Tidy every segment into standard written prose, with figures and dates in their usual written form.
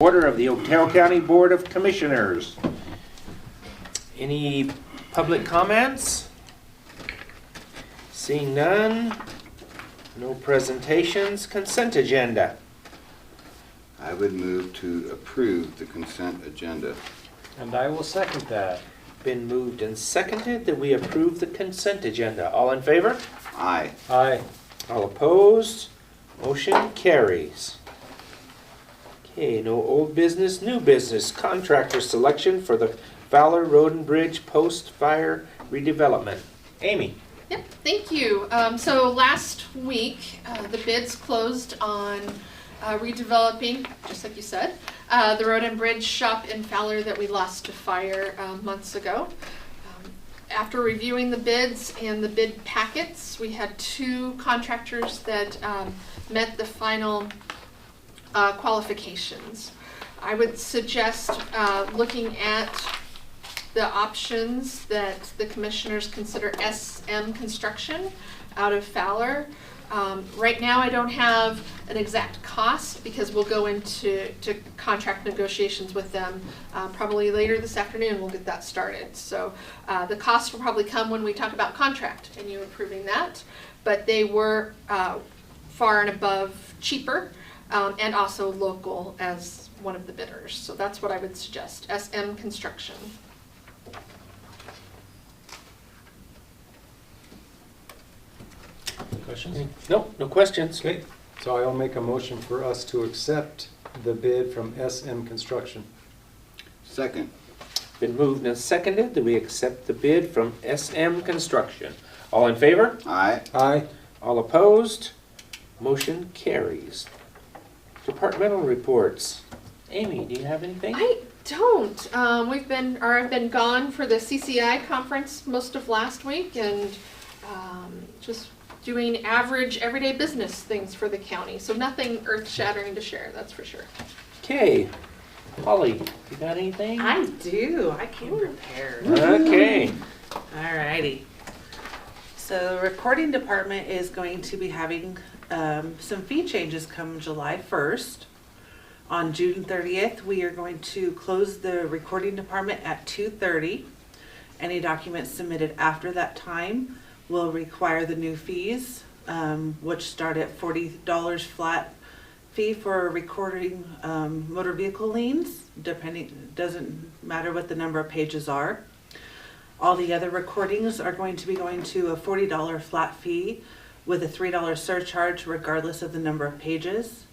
Order of the Otero County Board of Commissioners. Any public comments? Seeing none, no presentations, consent agenda. I would move to approve the consent agenda. And I will second that. Been moved and seconded that we approve the consent agenda. All in favor? Aye. Aye. All opposed? Motion carries. Okay, no old business, new business. Contractor selection for the Fowler Road and Bridge post-fire redevelopment. Amy. Yep, thank you. So last week, the bids closed on redeveloping, just like you said, the road and bridge shop in Fowler that we lost to fire months ago. After reviewing the bids and the bid packets, we had two contractors that met the final qualifications. I would suggest looking at the options that the commissioners consider SM Construction out of Fowler. Right now I don't have an exact cost because we'll go into contract negotiations with them probably later this afternoon. We'll get that started. So the cost will probably come when we talk about contract and you approving that, but they were far and above cheaper and also local as one of the bidders. So that's what I would suggest, SM Construction. Questions? Nope, no questions. Okay, so I'll make a motion for us to accept the bid from SM Construction. Second. Been moved and seconded that we accept the bid from SM Construction. All in favor? Aye. Aye. All opposed? Motion carries. Departmental reports. Amy, do you have anything? I don't. I've been gone for the CCI conference most of last week and just doing average everyday business things for the county. So nothing earth-shattering to share, that's for sure. Okay. Holly, you got anything? I do. I came prepared. Okay. Alrighty. So the recording department is going to be having some fee changes come July 1st. On June 30th, we are going to close the recording department at 2:30. Any documents submitted after that time will require the new fees, which start at $40 flat fee for recording motor vehicle liens, doesn't matter what the number of pages are. All the other recordings are going to be going to a $40 flat fee with a $3 surcharge regardless of the number of pages.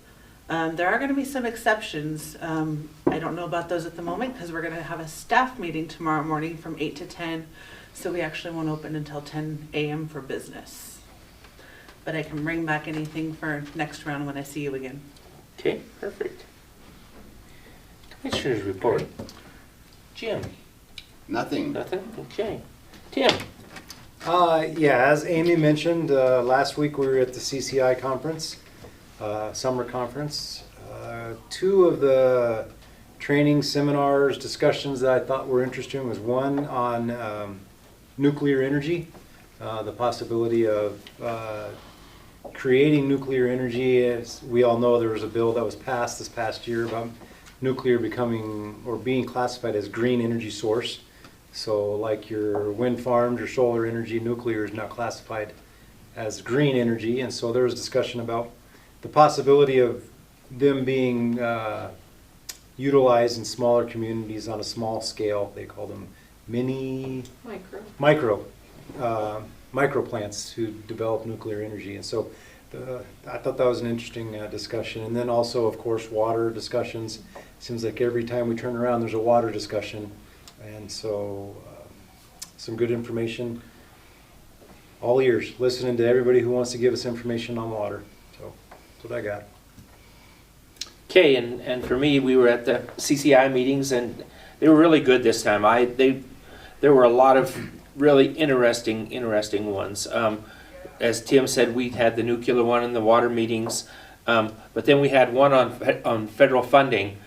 There are going to be some exceptions. I don't know about those at the moment because we're going to have a staff meeting tomorrow morning from 8 to 10. So we actually won't open until 10 a.m. for business. But I can bring back anything for next round when I see you again. Okay, perfect. Commissioners report. Jim, Nothing. nothing? Okay. Tim. Yeah, as Amy mentioned, last week we were at the CCI conference, summer conference. Two of the training seminars, discussions that I thought were interesting was one on nuclear energy, the possibility of creating nuclear energy. As we all know, there was a bill that was passed this past year about nuclear becoming or being classified as green energy source. So like your wind farms, your solar energy, nuclear is now classified as green energy. And so there was discussion about the possibility of them being utilized in smaller communities on a small scale. They call them micro plants who develop nuclear energy. And so I thought that was an interesting discussion. And then also, of course, water discussions. Seems like every time we turn around, there's a water discussion. And so some good information. All ears, listening to everybody who wants to give us information on water. So that's what I got. Okay, and for me, we were at the CCI meetings, and they were really good this time. There were a lot of really interesting ones. As Tim said, we had the nuclear one and the water meetings, but then we had one on federal funding,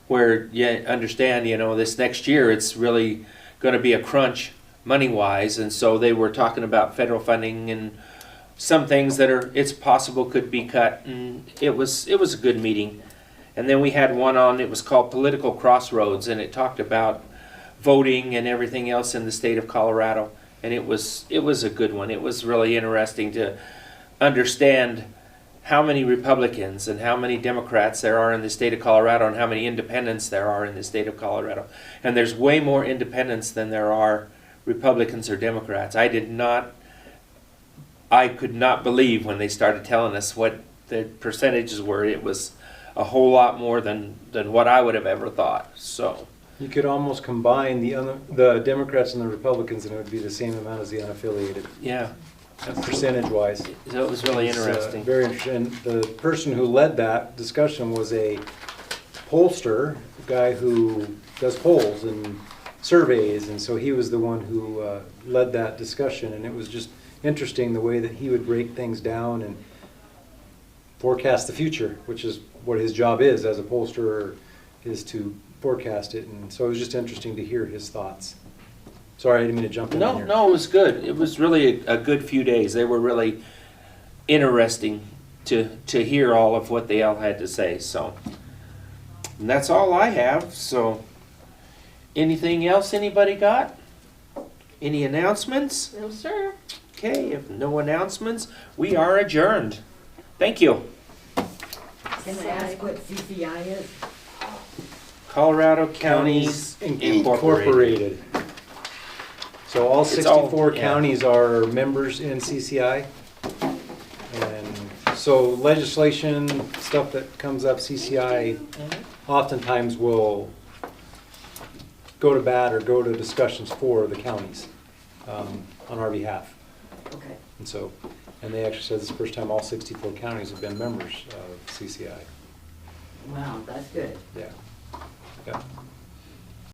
where you understand, this next year it's really going to be a crunch money-wise, and so they were talking about federal funding and some things that it's possible could be cut, and it was a good meeting. And then we had one on, it was called Political Crossroads, and it talked about voting and everything else in the state of Colorado. And it was a good one. It was really interesting to understand how many Republicans and how many Democrats there are in the state of Colorado and how many independents there are in the state of Colorado. And there's way more independents than there are Republicans or Democrats. I could not believe when they started telling us what the percentages were. It was a whole lot more than what I would have ever thought. So You could almost combine the Democrats and the Republicans, and it would be the same amount as the unaffiliated, yeah, percentage-wise. so it was really It's, interesting. very interesting. And the person who led that discussion was a pollster, a guy who does polls and surveys, and so he was the one who led that discussion, and it was just interesting the way that he would break things down and forecast the future, which is what his job is as a pollster, is to forecast it, and so it was just interesting to hear his thoughts. Sorry, I didn't mean to jump in No, here. no, it was good. It was really a good few days. They were really interesting to hear all of what they all had to say. So, and that's all I have. So, anything else anybody got? Any announcements? No, sir. Okay, if no announcements, we are adjourned. Thank you. Can I ask what CCI is? Colorado Counties Incorporated. So all It's all- 64 yeah. counties are members in CCI. And so legislation, stuff that comes up, CCI oftentimes will go to bat or go to discussions for the counties on our behalf. Okay. And so, and they actually said this is the first time all 64 counties have been members of CCI. Wow, that's good. Yeah. Yeah.